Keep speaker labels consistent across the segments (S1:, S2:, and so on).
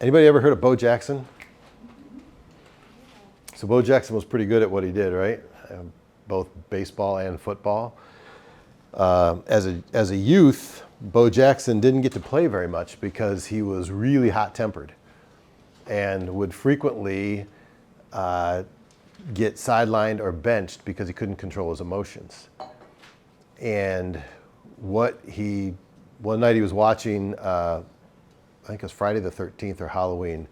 S1: Anybody ever heard of Bo Jackson? So Bo Jackson was pretty good at what he did, right? Both baseball and football. As a youth, Bo Jackson didn't get to play very much because he was really hot-tempered and would frequently get sidelined or benched because he couldn't control his emotions. And one night he was watching, I think it was Friday the 13th or Halloween.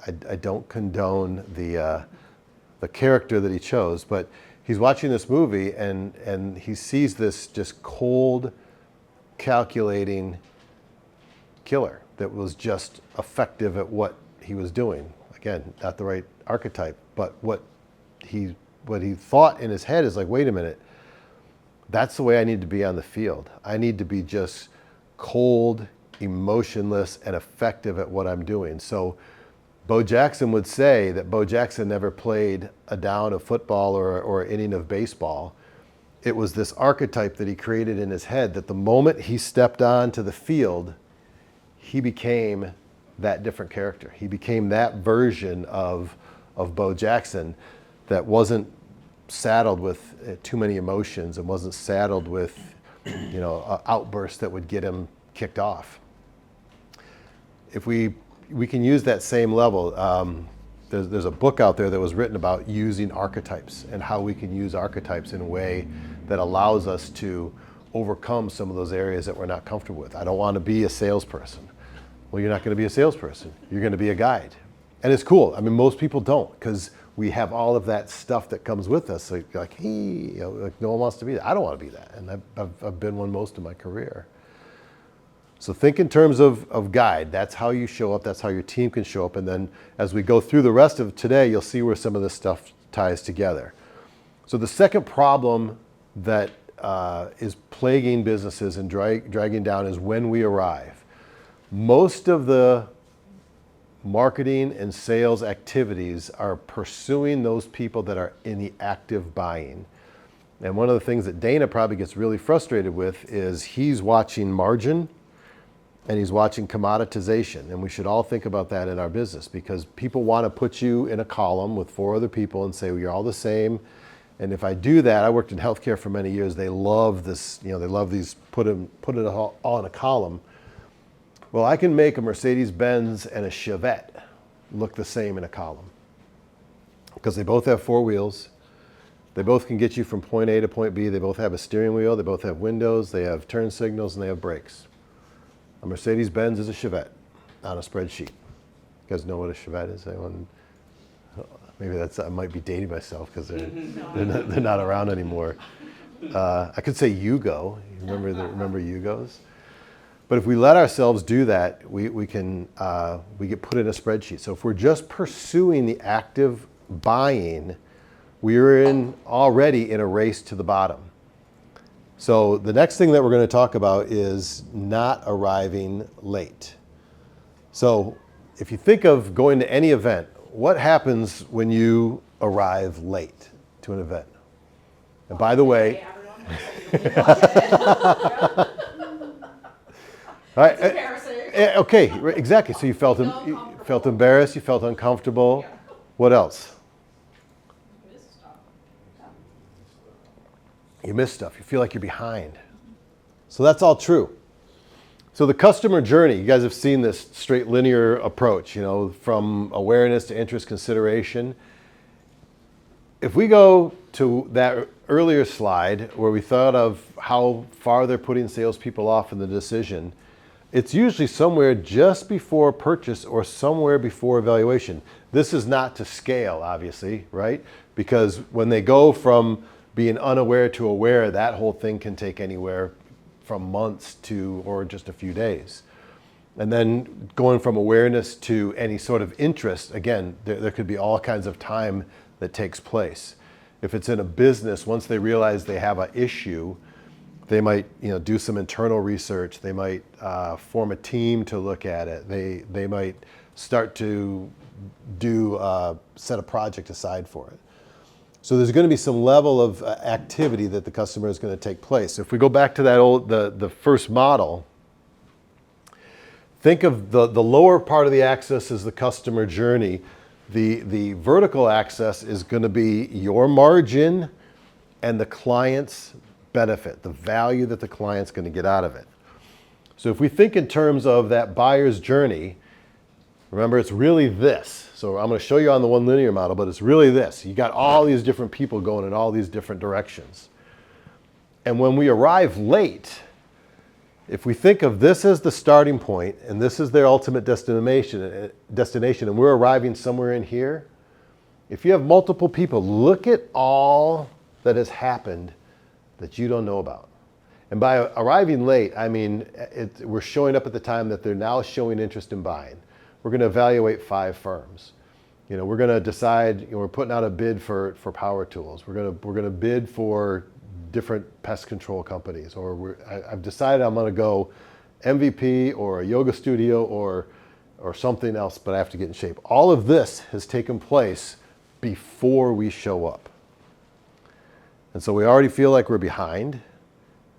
S1: I don't condone the character that he chose, but he's watching this movie and he sees this just cold, calculating killer that was just effective at what he was doing. Again, not the right archetype, but what he thought in his head is like, wait a minute, that's the way I need to be on the field. I need to be just cold, emotionless, and effective at what I'm doing. So Bo Jackson would say that Bo Jackson never played a down of football or an inning of baseball. It was this archetype that he created in his head that the moment he stepped onto the field, he became that different character. He became that version of Bo Jackson that wasn't saddled with too many emotions and wasn't saddled with, outbursts that would get him kicked off. If we can use that same level. There's a book out there that was written about using archetypes and how we can use archetypes in a way that allows us to overcome some of those areas that we're not comfortable with. I don't want to be a salesperson. Well, you're not going to be a salesperson. You're going to be a guide. And it's cool. I mean, most people don't, because we have all of that stuff that comes with us. So like, hey, like no one wants to be that. I don't want to be that. And I've been one most of my career. So think in terms of guide. That's how you show up. That's how your team can show up. And then as we go through the rest of today, you'll see where some of this stuff ties together. So the second problem that is plaguing businesses and dragging down is when we arrive. Most of the marketing and sales activities are pursuing those people that are in the active buying. And one of the things that Dana probably gets really frustrated with is he's watching margin and he's watching commoditization. And we should all think about that in our business, because people want to put you in a column with 4 other people and say, well, you're all the same. And if I do that, I worked in healthcare for many years. They love this, they love these, put it all in a column. Well, I can make a Mercedes-Benz and a Chevette look the same in a column because they both have 4 wheels. They both can get you from point A to point B. They both have a steering wheel. They both have windows. They have turn signals, and they have brakes. A Mercedes-Benz is a Chevette on a spreadsheet. You guys know what a Chevette is? Anyone? Maybe I might be dating myself because they're not around anymore. I could say Yugo. You remember Yugos? But if we let ourselves do that, we get put in a spreadsheet. So if we're just pursuing the active buying, we're already in a race to the bottom. So the next thing that we're going to talk about is not arriving late. So if you think of going to any event, what happens when you arrive late to an event? And by the way, right? Okay, exactly. So you felt embarrassed, you felt uncomfortable. Yeah. What else? You miss stuff. You feel like you're behind. So that's all true. So the customer journey, you guys have seen this straight linear approach, from awareness to interest, consideration. If we go to that earlier slide where we thought of how far they're putting salespeople off in the decision, it's usually somewhere just before purchase or somewhere before evaluation. This is not to scale, obviously, right? Because when they go from being unaware to aware, that whole thing can take anywhere from months to or just a few days. And then going from awareness to any sort of interest, again, there could be all kinds of time that takes place. If it's in a business, once they realize they have an issue, they might do some internal research. They might form a team to look at it. They might start to set a project aside for it. So there's going to be some level of activity that the customer is going to take place. So if we go back to that the first model, Think of the lower part of the axis as the customer journey. The vertical axis is going to be your margin and the client's benefit, the value that the client's going to get out of it. So if we think in terms of that buyer's journey, remember it's really this. So I'm going to show you on the one linear model, but it's really this. You got all these different people going in all these different directions. And when we arrive late, if we think of this as the starting point and this is their ultimate destination, and we're arriving somewhere in here, if you have multiple people, look at all that has happened that you don't know about. And by arriving late, I mean we're showing up at the time that they're now showing interest in buying. We're going to evaluate 5 firms. We're going to decide, we're putting out a bid for power tools. We're going to bid for different pest control companies, or I've decided I'm going to go MVP or a yoga studio or something else, but I have to get in shape. All of this has taken place before we show up. And so we already feel like we're behind,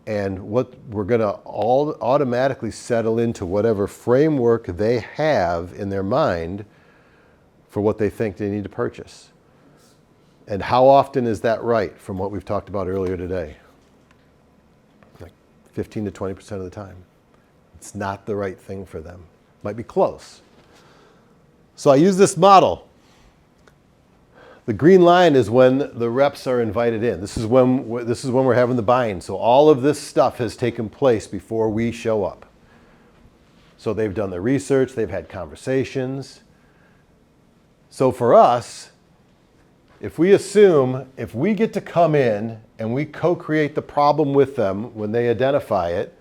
S1: and what we're going to all automatically settle into whatever framework they have in their mind for what they think they need to purchase. And how often is that right from what we've talked about earlier today? Like 15 to 20% of the time. It's not the right thing for them. Might be close. So I use this model. The green line is when the reps are invited in. This is when we're having the buying. So all of this stuff has taken place before we show up. So they've done their research, they've had conversations. So for us, if we assume, if we get to come in and we co-create the problem with them when they identify it,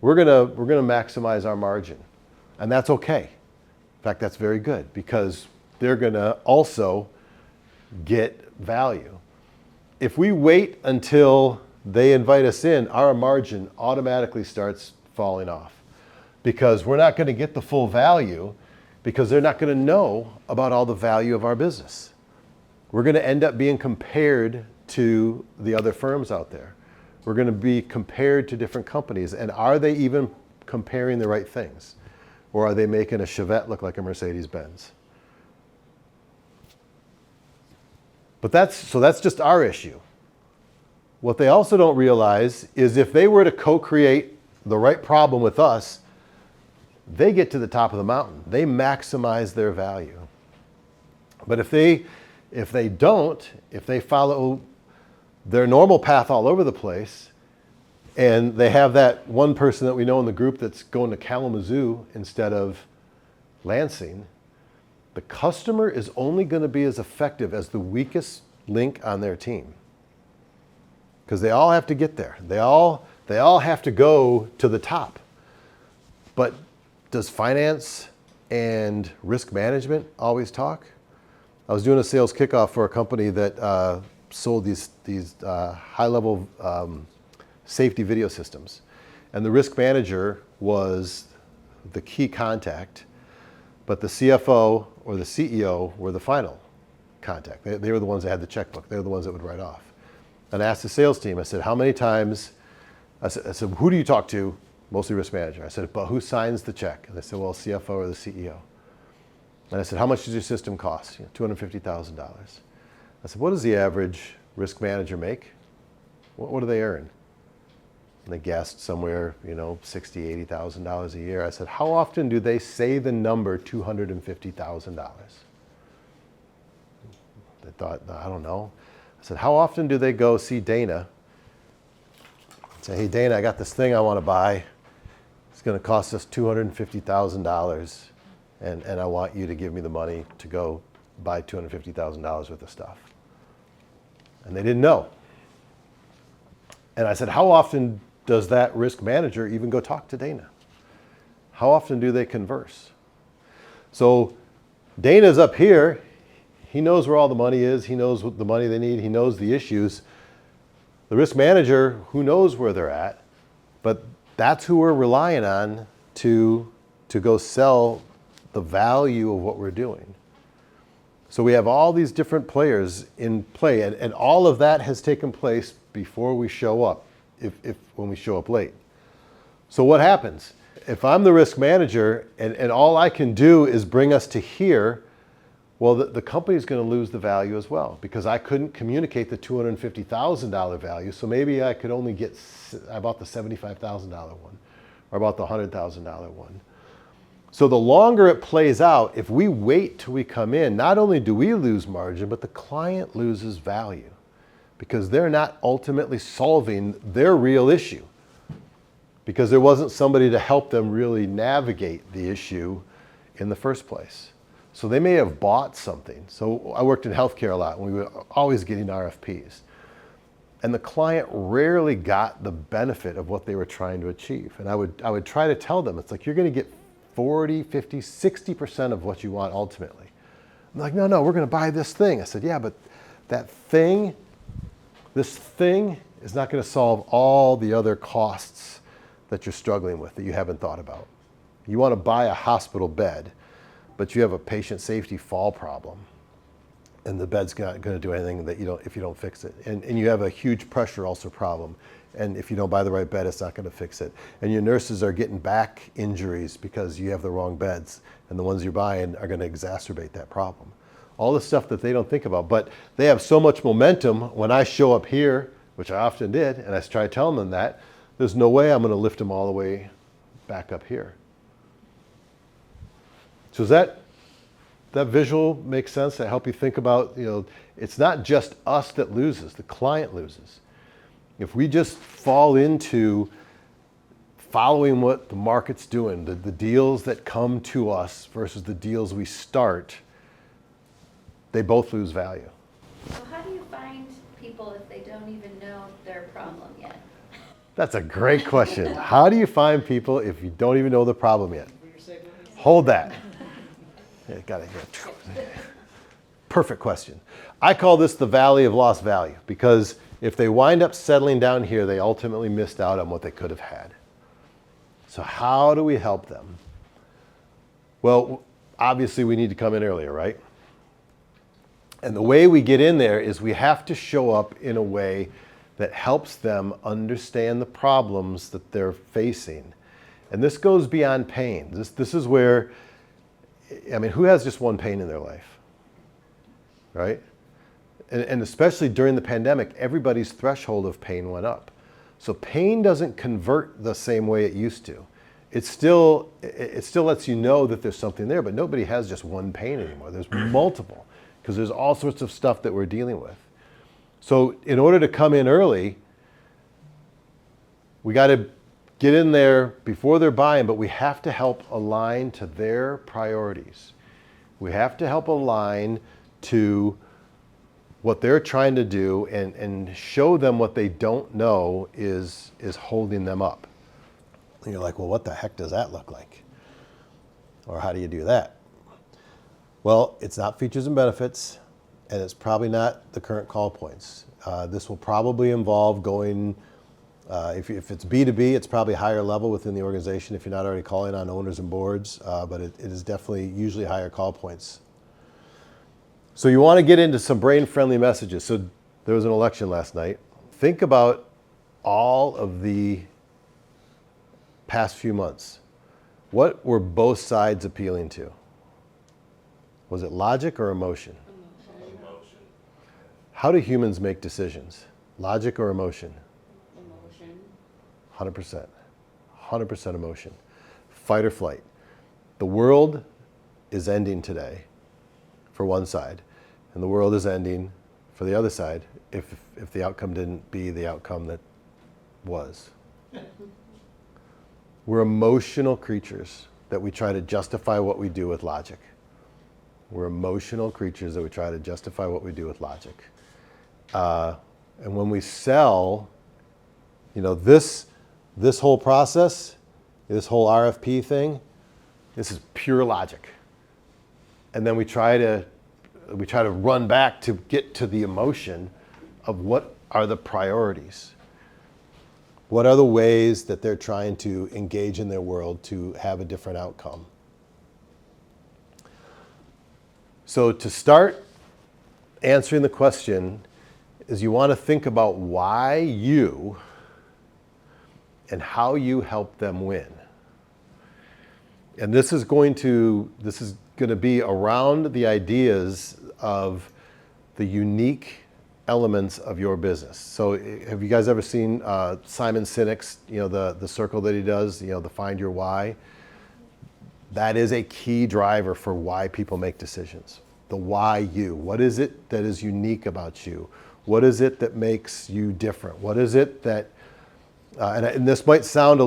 S1: we're gonna maximize our margin. And that's okay. In fact, that's very good because they're gonna also get value. If we wait until they invite us in, our margin automatically starts falling off because we're not gonna get the full value because they're not gonna know about all the value of our business. We're going to end up being compared to the other firms out there. We're going to be compared to different companies. And are they even comparing the right things? Or are they making a Chevette look like a Mercedes-Benz? But that's just our issue. What they also don't realize is if they were to co-create the right problem with us, they get to the top of the mountain. They maximize their value. But if they don't, if they follow their normal path all over the place, and they have that one person that we know in the group that's going to Kalamazoo instead of Lansing, the customer is only going to be as effective as the weakest link on their team. Because they all have to get there. They all have to go to the top. But does finance and risk management always talk? I was doing a sales kickoff for a company that sold these high-level safety video systems. And the risk manager was the key contact, but the CFO or the CEO were the final contact. They were the ones that had the checkbook. They were the ones that would write off. And I asked the sales team, I said, how many times, I said, who do you talk to? Mostly risk manager. I said, but who signs the check? And they said, well, CFO or the CEO. And I said, how much does your system cost? $250,000. I said, what does the average risk manager make? What do they earn? And they guessed somewhere, $60,000, $80,000 a year. I said, how often do they say the number $250,000? They thought, I don't know. I said, how often do they go see Dana and say, hey, Dana, I got this thing I want to buy. It's going to cost us $250,000. And I want you to give me the money to go buy $250,000 worth of stuff. And they didn't know. And I said, how often does that risk manager even go talk to Dana? How often do they converse? So Dana's up here. He knows where all the money is. He knows what the money they need. He knows the issues. The risk manager, who knows where they're at, but that's who we're relying on to go sell the value of what we're doing. So we have all these different players in play, and all of that has taken place before we show up, when we show up late. So what happens? if I'm the risk manager and all I can do is bring us to here, well, the company's going to lose the value as well because I couldn't communicate the $250,000 value. So maybe I could only get, I bought the $75,000 one or about the $100,000 one. So the longer it plays out, if we wait till we come in, not only do we lose margin, but the client loses value because they're not ultimately solving their real issue because there wasn't somebody to help them really navigate the issue in the first place. So they may have bought something. So I worked in healthcare a lot, and we were always getting RFPs. And the client rarely got the benefit of what they were trying to achieve. And I would try to tell them, it's like, you're going to get 40, 50, 60% of what you want ultimately. I'm like, no, we're going to buy this thing. I said, yeah, but that thing, this thing is not going to solve all the other costs that you're struggling with that you haven't thought about. You want to buy a hospital bed, but you have a patient safety fall problem, and the bed's not going to do anything that if you don't fix it. And you have a huge pressure ulcer problem, and if you don't buy the right bed, it's not going to fix it. And your nurses are getting back injuries because you have the wrong beds, and the ones you're buying are going to exacerbate that problem. All the stuff that they don't think about, but they have so much momentum when I show up here, which I often did, and I try telling them that, there's no way I'm going to lift them all the way back up here. So does that visual make sense? That help you think about, it's not just us that loses, the client loses. If we just fall into following what the market's doing, the deals that come to us versus the deals we start, they both lose value.
S2: So how do you find people if they don't even know their problem yet?
S1: That's a great question. How do you find people if you don't even know the problem yet? Hold that. Yeah, got it. Perfect question. I call this the valley of lost value because if they wind up settling down here, they ultimately missed out on what they could have had. So how do we help them? Well, obviously we need to come in earlier, right? And the way we get in there is we have to show up in a way that helps them understand the problems that they're facing. And this goes beyond pain. This is where, who has just one pain in their life, right? And especially during the pandemic, everybody's threshold of pain went up. So pain doesn't convert the same way it used to. It still lets you know that there's something there, but nobody has just one pain anymore. There's multiple, because there's all sorts of stuff that we're dealing with. So in order to come in early, we got to get in there before they're buying, but we have to help align to their priorities. We have to help align to what they're trying to do and show them what they don't know is holding them up. And you're like, well, what the heck does that look like? Or how do you do that? Well, it's not features and benefits, and it's probably not the current call points. This will probably involve going, if it's B2B, it's probably higher level within the organization if you're not already calling on owners and boards, but it is definitely usually higher call points. So you want to get into some brain-friendly messages. So there was an election last night. Think about all of the past few months. What were both sides appealing to? Was it logic or emotion?
S3: Emotion.
S1: How do humans make decisions? Logic or emotion?
S2: Emotion.
S1: 100%. 100% emotion. Fight or flight. The world is ending today for one side, and the world is ending for the other side if the outcome didn't be the outcome that was. We're emotional creatures that we try to justify what we do with logic. We're emotional creatures that we try to justify what we do with logic. And when we sell, this whole process, this whole RFP thing, this is pure logic. And then we try to run back to get to the emotion of what are the priorities. What are the ways that they're trying to engage in their world to have a different outcome? So to start answering the question is you want to think about why you and how you help them win. And this is going to be around the ideas of the unique elements of your business. So have you guys ever seen Simon Sinek's, the circle that he does, the find your why? That is a key driver for why people make decisions. The why you. What is it that is unique about you? What is it that makes you different? What is it that, and this might sound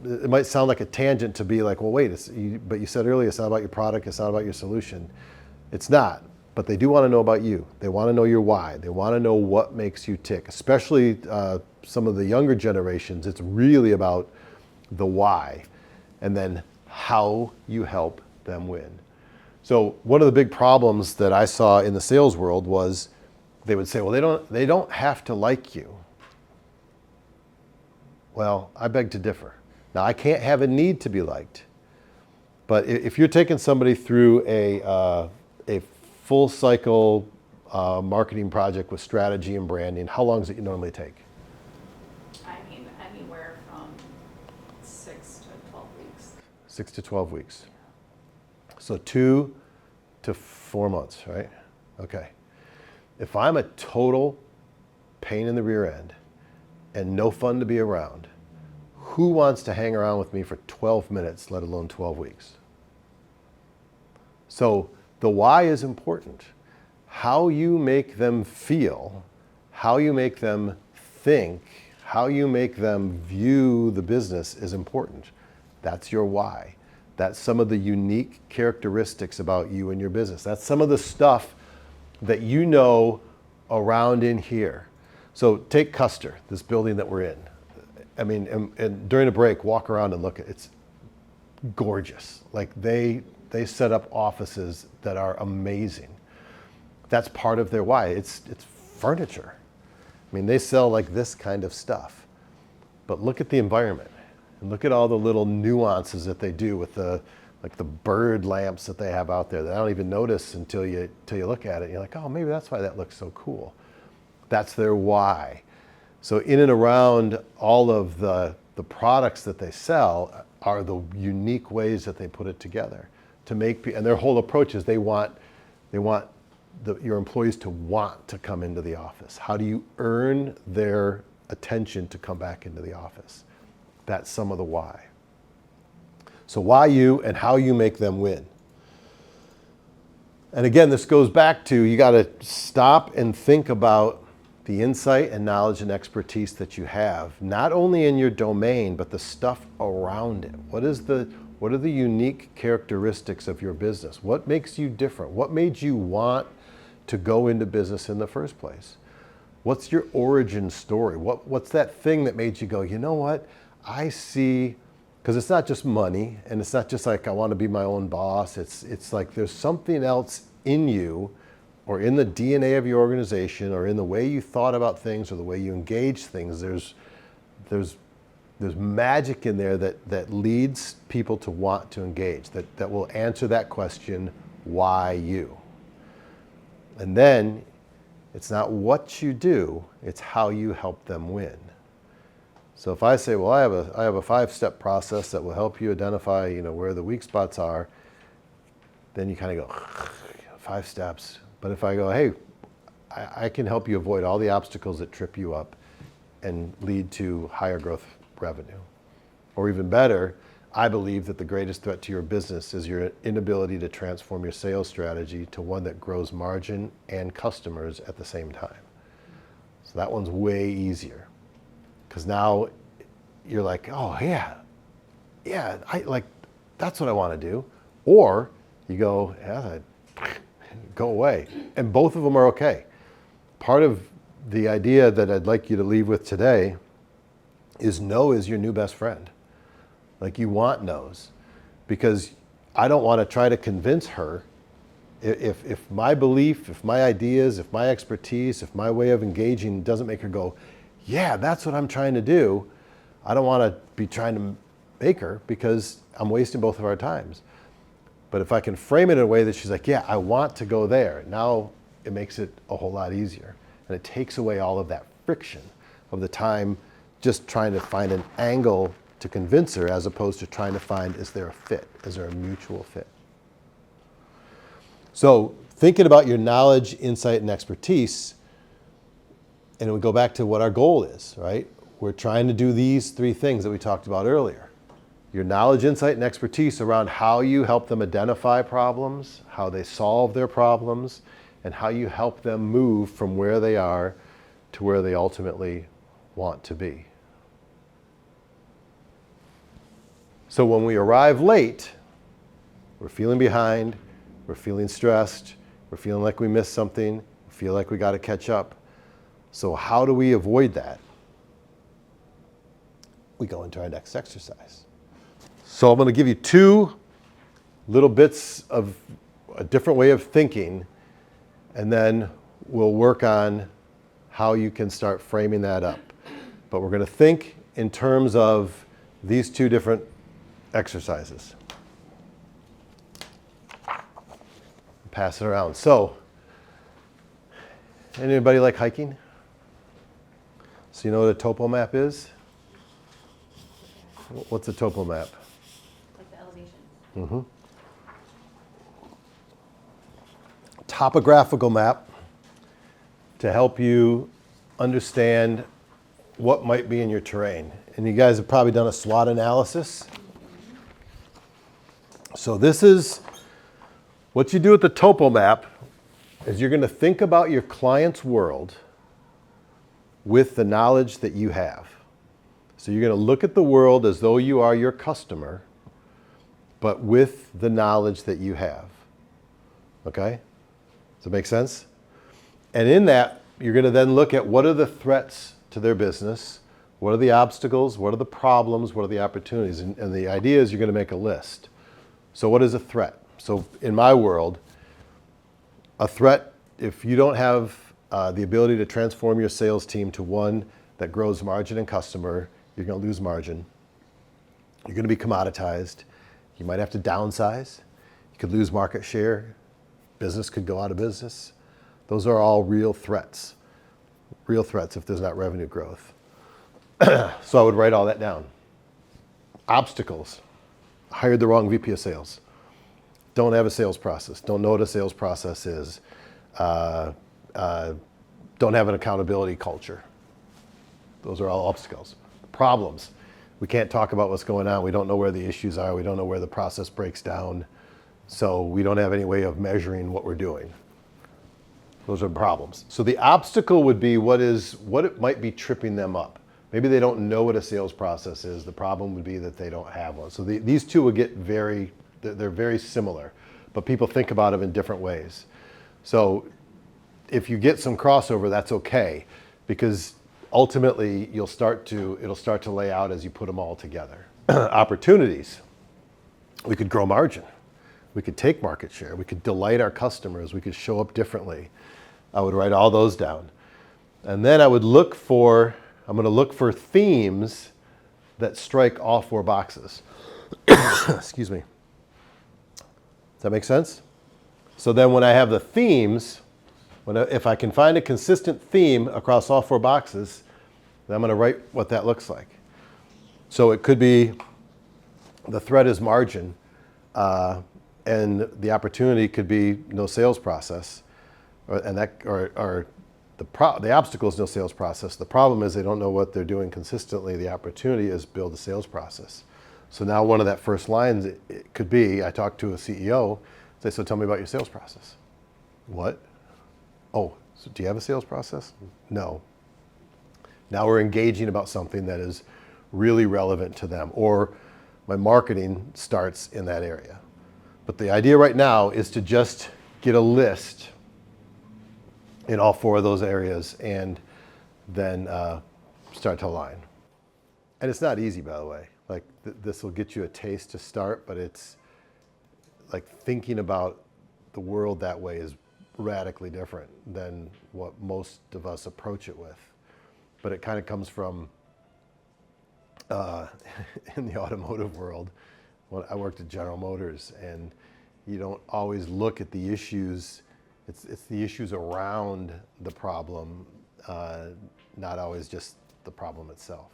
S1: it might sound like a tangent to be like, well, wait, but you said earlier it's not about your product, it's not about your solution. It's not, but they do want to know about you. They want to know your why. They want to know what makes you tick. Especially some of the younger generations, it's really about the why, and then how you help them win. So one of the big problems that I saw in the sales world was they would say, well, they don't have to like you. Well, I beg to differ. Now, I can't have a need to be liked, but if you're taking somebody through a full cycle marketing project with strategy and branding, how long does it normally take?
S3: I mean, anywhere from 6 to 12 weeks.
S1: 6 to 12 weeks. So 2 to 4 months, right? Okay. If I'm a total pain in the rear end and no fun to be around, who wants to hang around with me for 12 minutes, let alone 12 weeks? So the why is important. How you make them feel, how you make them think, how you make them view the business is important. That's your why. That's some of the unique characteristics about you and your business. That's some of the stuff that you know around in here. So take Custer, this building that we're in. I mean, and during a break, walk around and look at it. It's gorgeous. Like they set up offices that are amazing. That's part of their why. It's furniture. I mean, they sell like this kind of stuff. But look at the environment and look at all the little nuances that they do with the bird lamps that they have out there that I don't even notice until you look at it. And you're like, oh, maybe that's why that looks so cool. That's their why. So in and around all of the products that they sell are the unique ways that they put it together to make, and their whole approach is they want your employees to want to come into the office. How do you earn their attention to come back into the office? That's some of the why. So why you and how you make them win. And again, this goes back to, you got to stop and think about the insight and knowledge and expertise that you have, not only in your domain, but the stuff around it. What are the unique characteristics of your business? What makes you different? What made you want to go into business in the first place? What's your origin story? What's that thing that made you go, you know what? I see, because it's not just money, and it's not just like I want to be my own boss. It's like there's something else in you, or in the DNA of your organization, or in the way you thought about things, or the way you engage things. There's magic in there that leads people to want to engage, that will answer that question, why you? And then it's not what you do, it's how you help them win. So if I say, well, I have a 5-step process that will help you identify, where the weak spots are, then you kind of go, 5 steps. But if I go, hey, I can help you avoid all the obstacles that trip you up and lead to higher growth revenue. Or even better, I believe that the greatest threat to your business is your inability to transform your sales strategy to one that grows margin and customers at the same time. So that one's way easier. Because now you're like, oh yeah, that's what I want to do. Or you go, yeah, go away. And both of them are okay. Part of the idea that I'd like you to leave with today is no is your new best friend. Like, you want no's, because I don't want to try to convince her. If my belief, if my ideas, if my expertise, if my way of engaging doesn't make her go, yeah, that's what I'm trying to do, I don't want to be trying to make her, because I'm wasting both of our times. But if I can frame it in a way that she's like, yeah, I want to go there, now it makes it a whole lot easier. And it takes away all of that friction of the time just trying to find an angle to convince her, as opposed to trying to find, is there a fit? Is there a mutual fit? So thinking about your knowledge, insight, and expertise, and we go back to what our goal is, right? We're trying to do these three things that we talked about earlier. Your knowledge, insight, and expertise around how you help them identify problems, how they solve their problems, and how you help them move from where they are to where they ultimately want to be. So when we arrive late, we're feeling behind, we're feeling stressed, we're feeling like we missed something, we feel like we got to catch up. So how do we avoid that? We go into our next exercise. So I'm going to give you two little bits of a different way of thinking, and then we'll work on how you can start framing that up. But we're going to think in terms of these two different exercises. Pass it around. So, anybody like hiking? So you know what a topo map is? What's a topo map?
S2: Like the elevation.
S1: Mm-hmm. Topographical map to help you understand what might be in your terrain. And you guys have probably done a SWOT analysis. So this is what you do with the topo map, is you're going to think about your client's world with the knowledge that you have. So you're going to look at the world as though you are your customer, but with the knowledge that you have. Okay? Does that make sense? And in that, you're going to then look at what are the threats to their business, what are the obstacles, what are the problems, what are the opportunities. And the idea is you're going to make a list. So what is a threat? So in my world, a threat, if you don't have the ability to transform your sales team to one that grows margin and customer, you're going to lose margin. You're going to be commoditized. You might have to downsize. You could lose market share. Business could go out of business. Those are all real threats. Real threats if there's not revenue growth. So I would write all that down. Obstacles. Hired the wrong VP of sales. Don't have a sales process. Don't know what a sales process is. Don't have an accountability culture. Those are all obstacles. Problems. We can't talk about what's going on. We don't know where the issues are. We don't know where the process breaks down. So we don't have any way of measuring what we're doing. Those are problems. So the obstacle would be what it might be tripping them up. Maybe they don't know what a sales process is. The problem would be that they don't have one. So these two would get they're very similar, but people think about them in different ways. So if you get some crossover, that's okay, because ultimately it'll start to lay out as you put them all together. Opportunities. We could grow margin. We could take market share. We could delight our customers. We could show up differently. I would write all those down. And then I'm going to look for themes that strike all four boxes. Excuse me. Does that make sense? So then when I have the themes, if I can find a consistent theme across all four boxes, then I'm going to write what that looks like. So it could be the threat is margin, and the opportunity could be no sales process, or the obstacle is no sales process. The problem is they don't know what they're doing consistently. The opportunity is build a sales process. So now one of that first lines, it could be, I talked to a CEO, say, so tell me about your sales process. What? Oh, so do you have a sales process? No. Now we're engaging about something that is really relevant to them, or my marketing starts in that area. But the idea right now is to just get a list in all four of those areas and then start to align. And it's not easy, by the way. Like this will get you a taste to start, but it's like thinking about the world that way is radically different than what most of us approach it with. But it kind of comes from in the automotive world. When I worked at General Motors, and you don't always look at the issues. It's the issues around the problem, not always just the problem itself.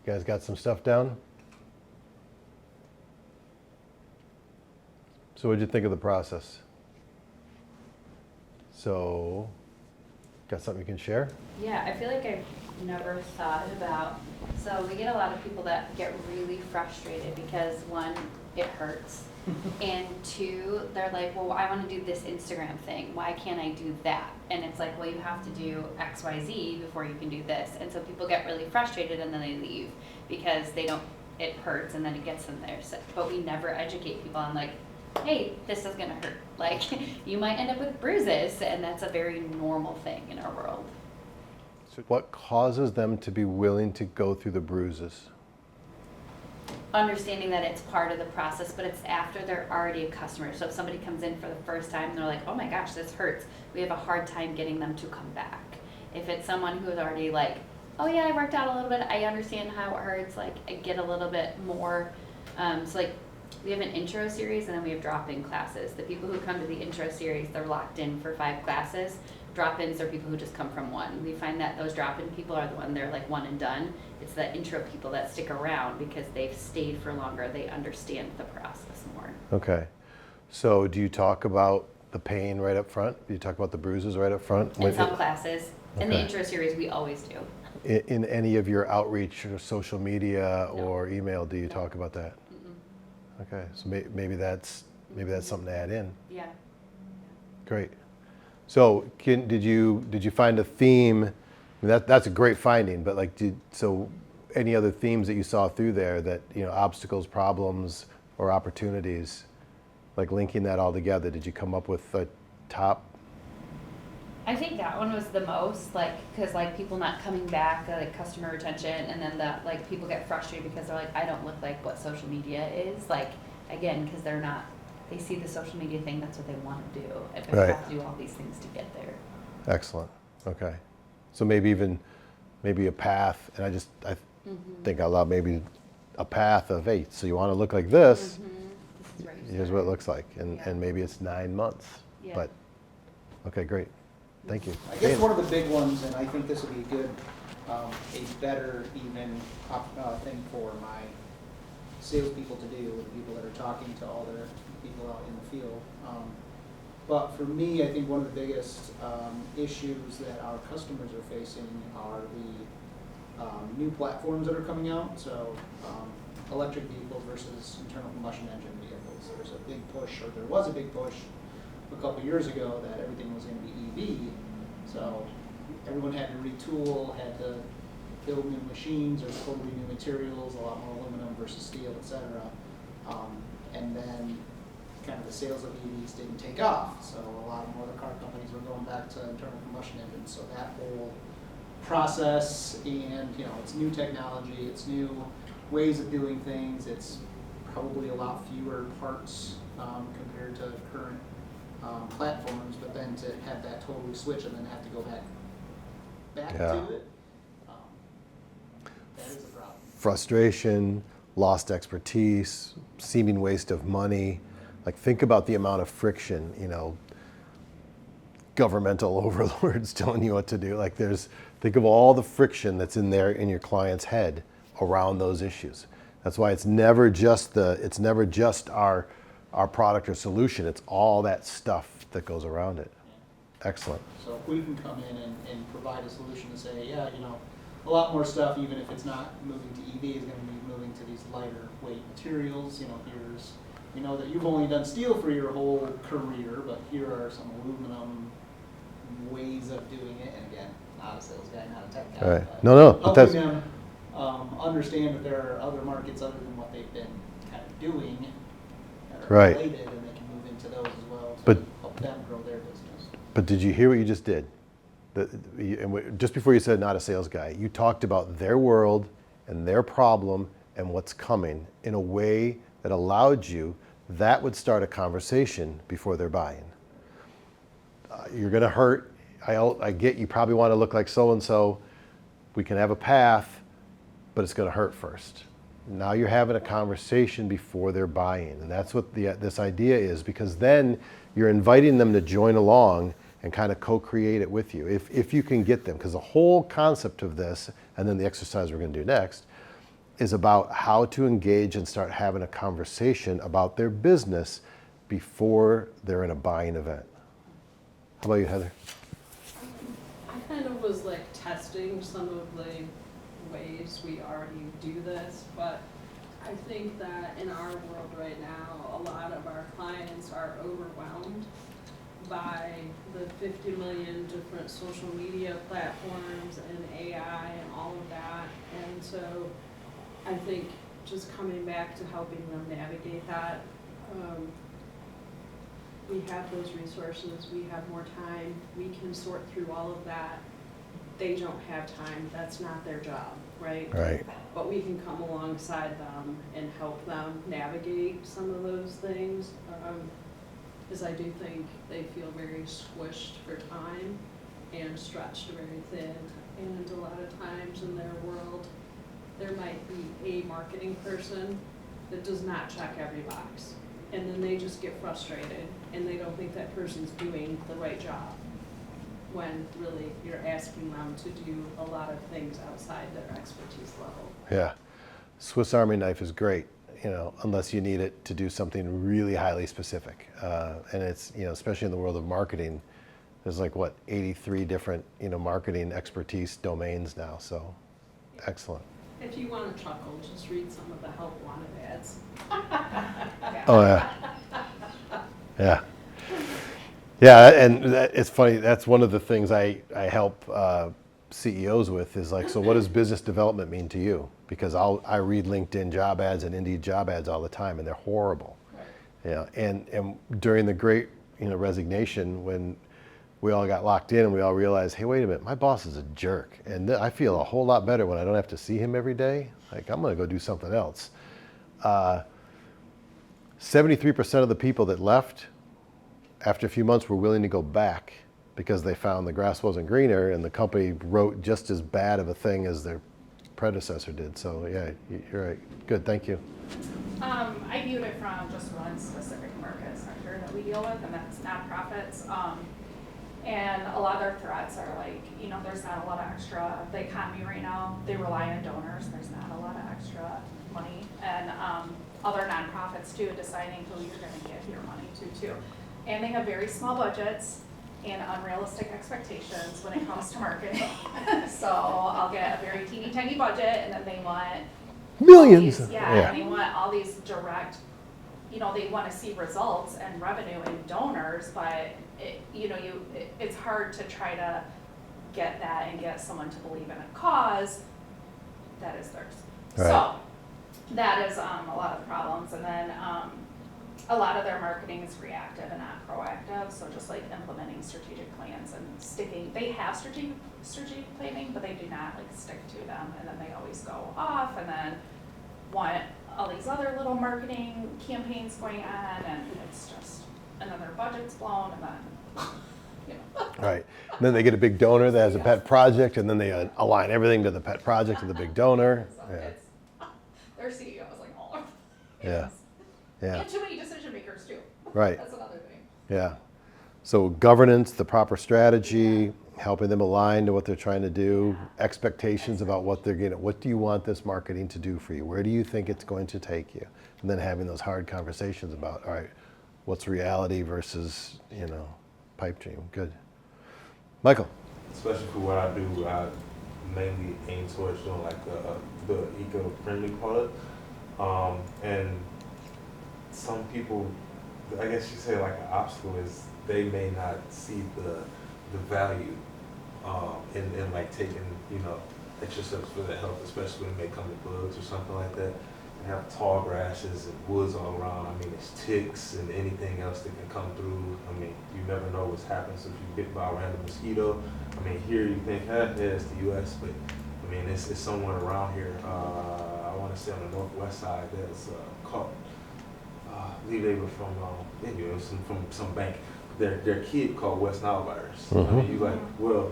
S1: You guys got some stuff down? So what'd you think of the process? So, got something you can share?
S2: Yeah, I feel like I've never thought about, so we get a lot of people that get really frustrated because one, it hurts. And two, they're like, well, I want to do this Instagram thing. Why can't I do that? And it's like, well, you have to do X, Y, Z before you can do this. And so people get really frustrated and then they leave because they don't, it hurts and then it gets them there. So, but we never educate people on like, hey, this is gonna hurt. Like, you might end up with bruises, and that's a very normal thing in our world.
S1: So what causes them to be willing to go through the bruises?
S2: Understanding that it's part of the process, but it's after they're already a customer. So if somebody comes in for the first time and they're like, oh my gosh, this hurts, we have a hard time getting them to come back. If it's someone who is already like, oh yeah, I worked out a little bit, I understand how it hurts, like I get a little bit more, so like we have an intro series and then we have drop-in classes. The people who come to the intro series, they're locked in for 5 classes. Drop-ins are people who just come from one. We find that those drop-in people are the one, they're like one and done. It's the intro people that stick around because they've stayed for longer. They understand the process more.
S1: Okay. So do you talk about the pain right up front? Do you talk about the bruises right up front?
S2: In some classes. In the
S1: Okay.
S2: intro series, we always do.
S1: In any of your outreach or social media
S2: No.
S1: or email, do you
S2: No.
S1: talk about that?
S2: Mm-mm.
S1: Okay, so maybe that's something to add in.
S2: Yeah.
S1: Great. So did you find a theme? I mean, that's a great finding, but like, so any other themes that you saw through there that, obstacles, problems, or opportunities, like linking that all together, did you come up with a top?
S2: I think that one was the most, like, because like people not coming back, like customer retention, and then that like people get frustrated because they're like, I don't look like what social media is, like, again, because they're not, they see the social media thing, that's what they want to do, and they
S1: Right.
S2: have to do all these things to get there.
S1: Excellent. Okay. So maybe a path, and I
S2: Mm-hmm.
S1: think out loud, maybe a path of, hey, so you want to look like this,
S2: This is where you
S1: here's what it
S2: start.
S1: looks like, and
S2: Yeah.
S1: maybe it's 9 months.
S2: Yeah.
S1: But, okay, great. Thank you.
S4: I guess one of the big ones, and I think this would be good, a better even thing for my salespeople to do, the people that are talking to all their people out in the field. But for me, I think one of the biggest issues that our customers are facing are the new platforms that are coming out. So electric vehicles versus internal combustion engine vehicles. There's a big push, or there was a big push a couple years ago that everything was going to be EV. So everyone had to retool, had to build new machines or totally new materials, a lot more aluminum versus steel, et cetera. And then kind of the sales of EVs didn't take off. So a lot more of the car companies were going back to internal combustion engines. So that whole process, and it's new technology, it's new ways of doing things. It's probably a lot fewer parts compared to current platforms, but then to have that totally switch and then have to go back
S1: Yeah.
S4: to it, that is a problem.
S1: Frustration, lost expertise, seeming waste of money. Like, think about the amount of friction, governmental overlords telling you what to do. Like, think of all the friction that's in there in your client's head around those issues. That's why it's never just our product or solution. It's all that stuff that goes around it. Excellent.
S4: So if we can come in and provide a solution to say, yeah, a lot more stuff, even if it's not moving to EV, is going to be moving to these lighter weight materials. Here's, that you've only done steel for your whole career, but here are some aluminum ways of doing it. And again, not a sales guy, not a tech guy.
S1: Right.
S4: But
S1: No, but
S4: helping
S1: that's
S4: them understand that there are other markets other than what they've been kind of doing that are
S1: Right.
S4: related, and they can move into those as well to
S1: But-
S4: help them grow their business.
S1: But did you hear what you just did? Just before you said not a sales guy, you talked about their world and their problem and what's coming in a way that allowed you, that would start a conversation before they're buying. You're going to hurt. I get you probably want to look like so-and-so. We can have a path, but it's going to hurt first. Now you're having a conversation before they're buying. And that's what this idea is, because then you're inviting them to join along and kind of co-create it with you, if you can get them. Because the whole concept of this, and then the exercise we're going to do next, is about how to engage and start having a conversation about their business before they're in a buying event. How about you, Heather?
S5: I kind of was like testing some of the ways we already do this, but I think that in our world right now, a lot of our clients are overwhelmed by the 50 million different social media platforms and AI and all of that. And so I think just coming back to helping them navigate that, we have those resources, we have more time, we can sort through all of that. They don't have time, that's not their job, right?
S1: Right.
S5: But we can come alongside them and help them navigate some of those things. Because I do think they feel very squished for time and stretched very thin. And a lot of times in their world, there might be a marketing person that does not check every box. And then they just get frustrated and they don't think that person's doing the right job, when really you're asking them to do a lot of things outside their expertise level.
S1: Yeah. Swiss Army knife is great, you know, unless you need it to do something really highly specific. And it's, you know, especially in the world of marketing, there's like, what, 83 different, you know, marketing expertise domains now. So excellent.
S5: If you want to chuckle, just read some of the help wanted ads.
S1: Oh, yeah. Yeah. Yeah, and it's funny, that's one of the things I help CEOs with is like, so what does business development mean to you? Because I read LinkedIn job ads and Indeed job ads all the time, and they're horrible.
S5: Right.
S1: Yeah, and during the Great, you know, resignation, when we all got locked in and we all realized, hey, wait a minute, my boss is a jerk, and I feel a whole lot better when I don't have to see him every day. Like, I'm going to go do something else. 73% of the people that left after a few months were willing to go back because they found the grass wasn't greener and the company wrote just as bad of a thing as their predecessor did. So yeah, you're right. Good, thank you.
S3: I viewed it from just one specific market sector that we deal with, and that's nonprofits. And a lot of their threats are like, you know, there's not a lot of extra, the economy right now, they rely on donors, there's not a lot of extra money. And other nonprofits too, deciding who you're gonna give your money to too. And they have very small budgets and unrealistic expectations when it comes to marketing. So I'll get a very teeny tiny budget and then they want
S1: Millions.
S3: all these, and they want all these direct, you know, they want to see results and revenue and donors, but it's hard to try to get that and get someone to believe in a cause that is theirs.
S1: Right.
S3: So that is a lot of the problems. And then a lot of their marketing is reactive and not proactive. So just like implementing strategic plans and sticking, they have strategic planning, but they do not like stick to them. And then they always go off and then want all these other little marketing campaigns going on, and it's just, and then their budget's blown, and then, you know.
S1: Right. And then they get a big donor that has a pet project, and then they align everything to the pet project of the big donor.
S3: So
S1: Yeah.
S3: it's, their CEO is like all over.
S1: Yeah. Yeah.
S3: And too many decision makers too.
S1: Right.
S3: That's another thing.
S1: Yeah. So governance, the proper strategy, helping them align to what they're trying to do, expectations about what they're getting. What do you want this marketing to do for you? Where do you think it's going to take you? And then having those hard conversations about, all right, what's reality versus, you know, pipe dream. Good. Michael.
S6: Especially for what I do, I mainly aim towards doing like the eco-friendly product. And some people, I guess you say like an obstacle is they may not see the value in like taking, you know, extra steps for their health, especially when it may come to bugs or something like that. They have tall grasses and woods all around. I mean, it's ticks and anything else that can come through. I mean, you never know what's happening. So if you get by a random mosquito, I mean, here you think, yeah, it's the U.S., but I mean, it's somewhere around here. I want to say on the northwest side that's called, I believe they were from, from some bank. Their kid called West Nile virus. I mean, you like, well,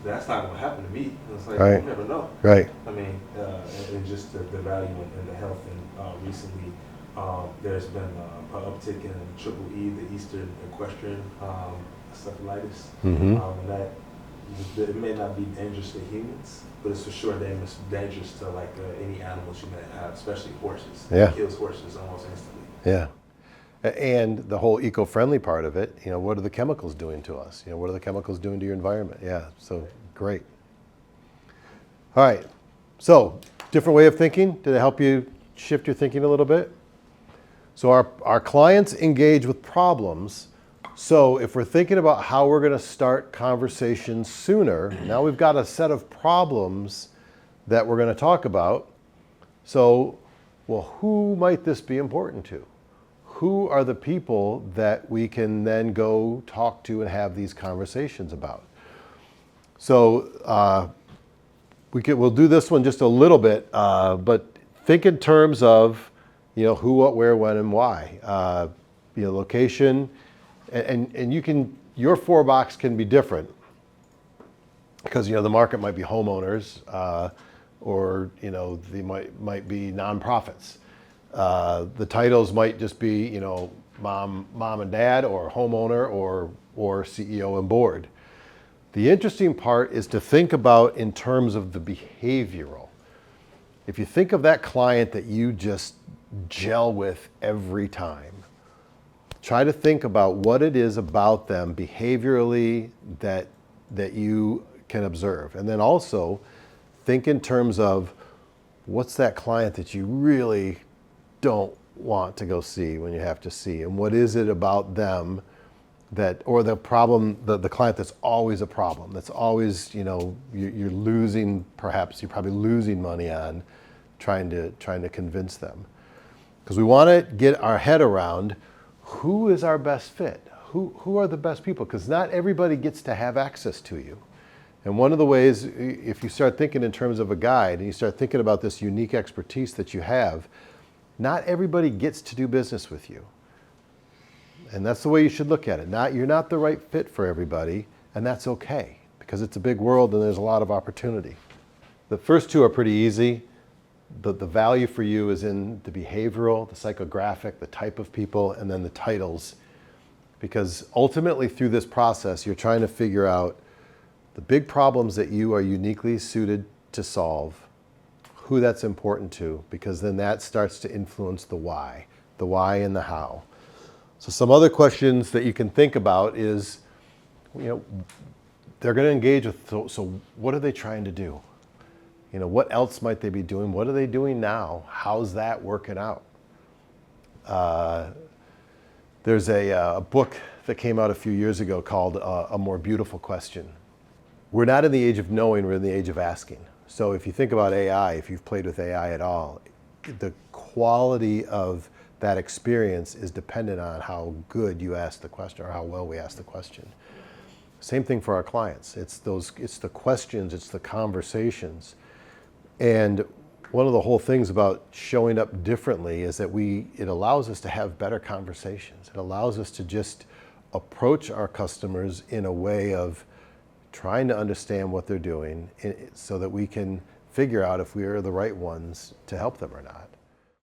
S6: that's not going to happen to me. And it's like,
S1: Right.
S6: you never know.
S1: Right.
S6: I mean, and just the value and the health. And recently, there's been an uptick in triple E, the Eastern equestrian encephalitis.
S1: Mm-hmm.
S6: And that it may not be dangerous to humans, but it's for sure dangerous to like any animals you may have, especially horses.
S1: Yeah.
S6: It kills horses almost instantly.
S1: Yeah. And the whole eco-friendly part of it, what are the chemicals doing to us? What are the chemicals doing to your environment? Yeah, so great. All right, so different way of thinking. Did it help you shift your thinking a little bit? So our clients engage with problems. So if we're thinking about how we're going to start conversations sooner, now we've got a set of problems that we're going to talk about. So, well, who might this be important to? Who are the people that we can then go talk to and have these conversations about? So we'll do this one just a little bit, but think in terms of who, what, where, when, and why. Location, and your 4-box can be different because the market might be homeowners, or they might be nonprofits. The titles might just be, mom and dad, or homeowner, or CEO and board. The interesting part is to think about in terms of the behavioral. If you think of that client that you just gel with every time, try to think about what it is about them behaviorally that you can observe. And then also think in terms of what's that client that you really don't want to go see when you have to see, and what is it about them or the problem, the client that's always a problem, that's always, you're losing, perhaps you're probably losing money on trying to convince them. Because we want to get our head around who is our best fit, who are the best people, because not everybody gets to have access to you. And one of the ways, if you start thinking in terms of a guide and you start thinking about this unique expertise that you have, not everybody gets to do business with you. And that's the way you should look at it. You're not the right fit for everybody, and that's okay, because it's a big world and there's a lot of opportunity. The first two are pretty easy. The value for you is in the behavioral, the psychographic, the type of people, and then the titles. Because ultimately through this process, you're trying to figure out the big problems that you are uniquely suited to solve, who that's important to, because then that starts to influence the why and the how. So some other questions that you can think about is, they're going to engage with, so what are they trying to do? What else might they be doing? What are they doing now? How's that working out? There's a book that came out a few years ago called A More Beautiful Question. We're not in the age of knowing, we're in the age of asking. So if you think about AI, if you've played with AI at all, the quality of that experience is dependent on how good you ask the question or how well we ask the question. Same thing for our clients. It's the questions, it's the conversations. And one of the whole things about showing up differently is that it allows us to have better conversations. It allows us to just approach our customers in a way of trying to understand what they're doing so that we can figure out if we are the right ones to help them or not.